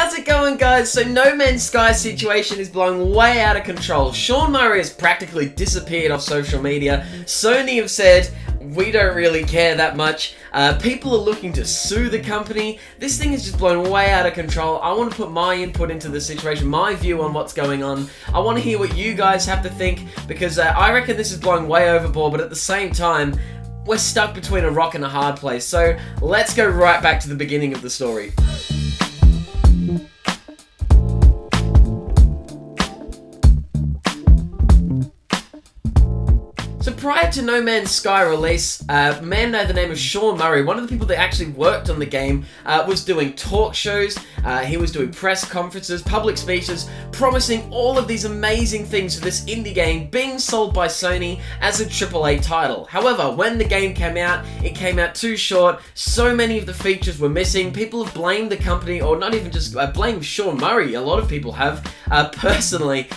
How's it going, guys? So No Man's Sky situation is blowing way out of control. Sean Murray has practically disappeared off social media. Sony have said, we don't really care that much. People are looking to sue the company. This thing is just blown way out of control. I want to put my input into the situation, my view on what's going on. I want to hear what you guys have to think, because I reckon this is blowing way overboard, but at the same time, we're stuck between a rock and a hard place. So let's go right back to the beginning of the story. So prior to No Man's Sky release, a man by the name of Sean Murray, one of the people that actually worked on the game, was doing talk shows, he was doing press conferences, public speeches, promising all of these amazing things for this indie game being sold by Sony as a AAA title. However, when the game came out, it came out too short, so many of the features were missing, people have blamed the company, or not even just blamed Sean Murray, a lot of people have, personally,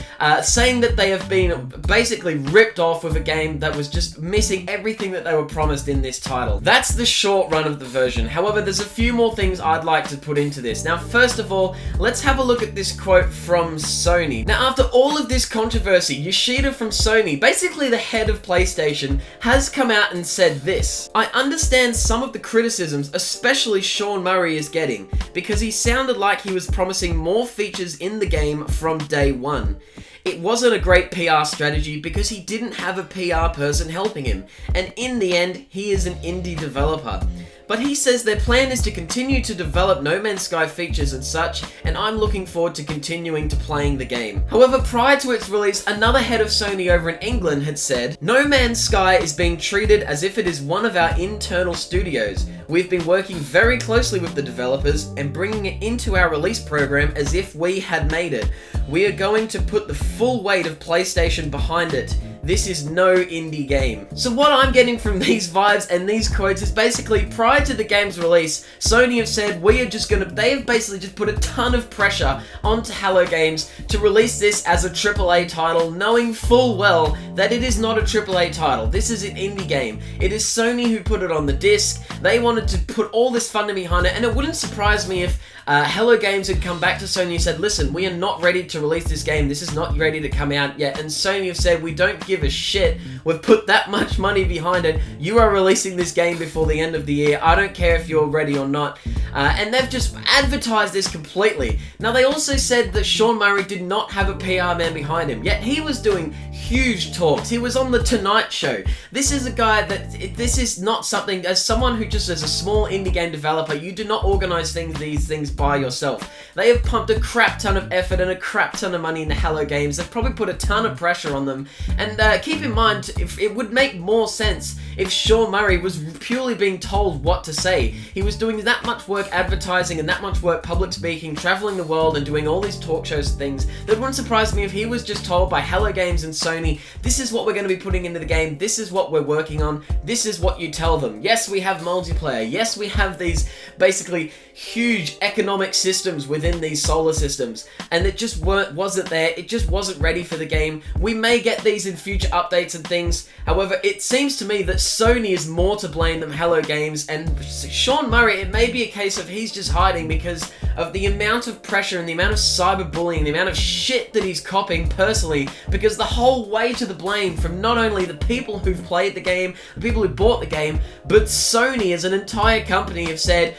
saying that they have been basically ripped off with a game that was just missing everything that they were promised in this title. That's the short run of the version. However, there's a few more things I'd like to put into this. Now, first of all, let's have a look at this quote from Sony. Now, after all of this controversy, Yoshida from Sony, basically the head of PlayStation, has come out and said this: I understand some of the criticisms, especially Sean Murray is getting, because he sounded like he was promising more features in the game from day one. It wasn't a great PR strategy because he didn't have a PR person helping him, and in the end, he is an indie developer. But he says their plan is to continue to develop No Man's Sky features and such, and I'm looking forward to continuing to playing the game. However, prior to its release, another head of Sony over in England had said, No Man's Sky is being treated as if it is one of our internal studios. We've been working very closely with the developers and bringing it into our release program as if we had made it. We are going to put the full weight of PlayStation behind it. This is no indie game. So what I'm getting from these vibes and these quotes is basically, prior to the game's release, Sony have said they have basically just put a ton of pressure onto Hello Games to release this as a AAA title, knowing full well that it is not a AAA title. This is an indie game. It is Sony who put it on the disc. They wanted to put all this funding behind it, and it wouldn't surprise me if Hello Games had come back to Sony and said, listen, we are not ready to release this game. This is not ready to come out yet. And Sony have said, we don't give a shit. We've put that much money behind it. You are releasing this game before the end of the year. I don't care if you're ready or not. And they've just advertised this completely. Now, they also said that Sean Murray did not have a PR man behind him, yet he was doing huge talks. He was on The Tonight Show. This is a guy this is not something, as someone who just is a small indie game developer, you do not organize these things by yourself. They have pumped a crap ton of effort and a crap ton of money into Hello Games. They've probably put a ton of pressure on them. And keep in mind, if it would make more sense if Sean Murray was purely being told what to say. He was doing that much work advertising and that much work public speaking, traveling the world and doing all these talk shows and things. That wouldn't surprise me if he was just told by Hello Games and Sony, this is what we're going to be putting into the game, this is what we're working on, this is what you tell them. Yes, we have multiplayer. Yes, we have these basically huge economic systems within these solar systems, and it just wasn't there. It just wasn't ready for the game. We may get these in future updates and things. However, it seems to me that Sony is more to blame than Hello Games, and Sean Murray, it may be a case of he's just hiding because of the amount of pressure and the amount of cyberbullying, the amount of shit that he's copping personally, because the whole weight of the blame from not only the people who've played the game, the people who bought the game, but Sony as an entire company have said,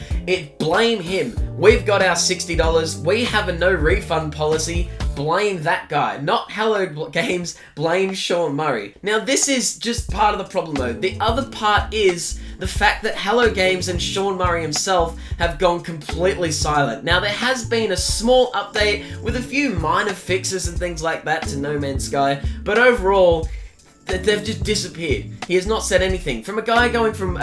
blame him. We've got our $60. We have a no refund policy. Blame that guy. Not Hello Games. Blame Sean Murray. Now, this is just part of the problem, though. The other part is the fact that Hello Games and Sean Murray himself have gone completely silent. Now, there has been a small update with a few minor fixes and things like that to No Man's Sky, but overall, they've just disappeared. He has not said anything. From a guy going from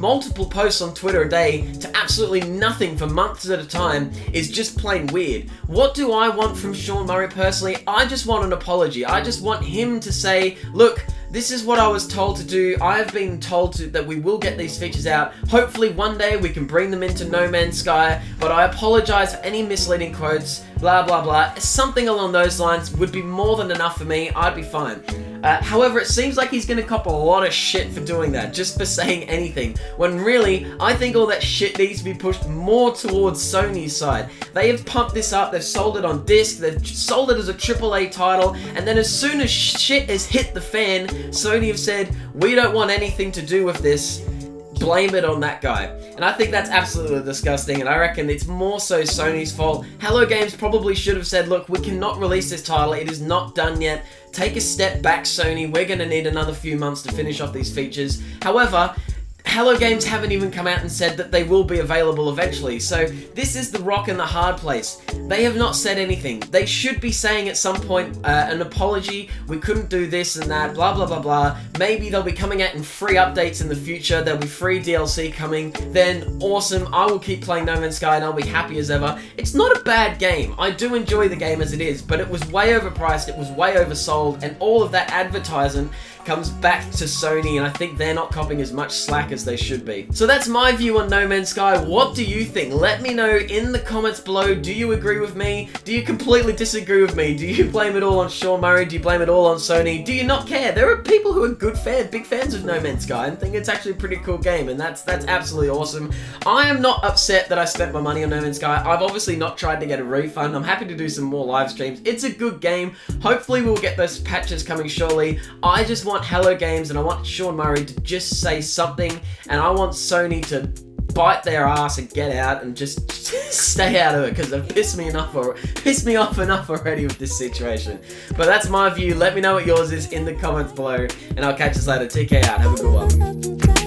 multiple posts on Twitter a day to absolutely nothing for months at a time is just plain weird. What do I want from Sean Murray personally? I just want an apology. I just want him to say, look, this is what I was told to do. I have been told that we will get these features out. Hopefully one day we can bring them into No Man's Sky, but I apologize for any misleading quotes, blah, blah, blah. Something along those lines would be more than enough for me. I'd be fine. However, it seems like he's gonna cop a lot of shit for doing that, just for saying anything, when really, I think all that shit needs to be pushed more towards Sony's side. They have pumped this up, they've sold it on disc, they've sold it as a AAA title, and then as soon as shit has hit the fan, Sony have said, we don't want anything to do with this, blame it on that guy. And I think that's absolutely disgusting, and I reckon it's more so Sony's fault. Hello Games probably should have said, look, we cannot release this title, it is not done yet. Take a step back, Sony, we're gonna need another few months to finish off these features. However, Hello Games haven't even come out and said that they will be available eventually, so this is the rock and the hard place. They have not said anything. They should be saying at some point an apology, we couldn't do this and that, blah blah blah blah. Maybe they'll be coming out in free updates in the future, there'll be free DLC coming, then awesome, I will keep playing No Man's Sky and I'll be happy as ever. It's not a bad game, I do enjoy the game as it is, but it was way overpriced, it was way oversold, and all of that advertising comes back to Sony, and I think they're not copping as much slack as they should be. So that's my view on No Man's Sky. What do you think? Let me know in the comments below. Do you agree with me? Do you completely disagree with me? Do you blame it all on Sean Murray? Do you blame it all on Sony? Do you not care? There are people who are big fans of No Man's Sky and think it's actually a pretty cool game, and that's absolutely awesome. I am not upset that I spent my money on No Man's Sky. I've obviously not tried to get a refund. I'm happy to do some more live streams. It's a good game. Hopefully we'll get those patches coming shortly. I just want Hello Games and I want Sean Murray to just say something, and I want Sony to bite their ass and get out and just stay out of it, because they've pissed me off enough already with this situation. But that's my view. Let me know what yours is in the comments below, and I'll catch you later. TK out. Have a good one.